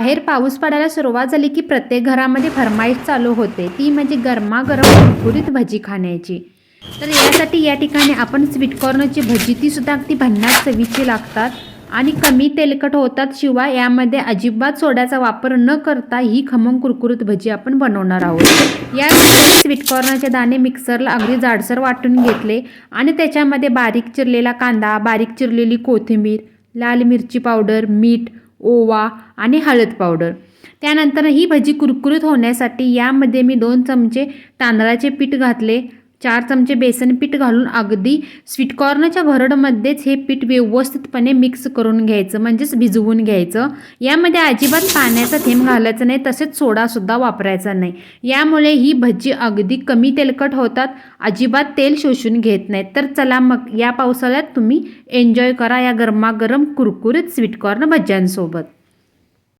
बाहेर पाऊस पडायला सुरुवात झाली की प्रत्येक घरामध्ये फरमाईश चालू होते, ती म्हणजे गरमागरम कुरकुरीत भजी खाण्याची. तर यासाठी या ठिकाणी आपण स्वीटकॉर्नची भजी, ती सुद्धा अगदी भन्नाट चवीची लागतात आणि कमी तेलकट होतात. शिवाय यामध्ये अजिबात सोड्याचा वापर न करता ही खमंग कुरकुरीत भजी आपण बनवणार आहोत. या स्वीटकॉर्नचे दाणे मिक्सरला अगदी जाडसर वाटून घेतले आणि त्याच्यामध्ये बारीक चिरलेला कांदा, बारीक चिरलेली कोथिंबीर, लाल मिरची पावडर, मीठ, ओवा आणि हळद पावडर. त्यानंतर ही भजी कुरकुरीत होण्यासाठी यामध्ये मी 2 चमचे तांदळाचे पीठ घातले, 4 चमचे बेसन पीठ घालून अगदी स्वीटकॉर्नच्या भरडमध्येच हे पीठ व्यवस्थितपणे मिक्स करून घ्यायचं, म्हणजेच भिजवून घ्यायचं. यामध्ये अजिबात पाण्याचा थेंब घालायचा नाही, तसेच सोडासुद्धा वापरायचा नाही. यामुळे ही भजी अगदी कमी तेलकट होतात, अजिबात तेल शोषून घेत नाहीत. तर चला मग या पावसाळ्यात तुम्ही एन्जॉय करा या गरमागरम कुरकुरीत स्वीटकॉर्न भज्यांसोबत.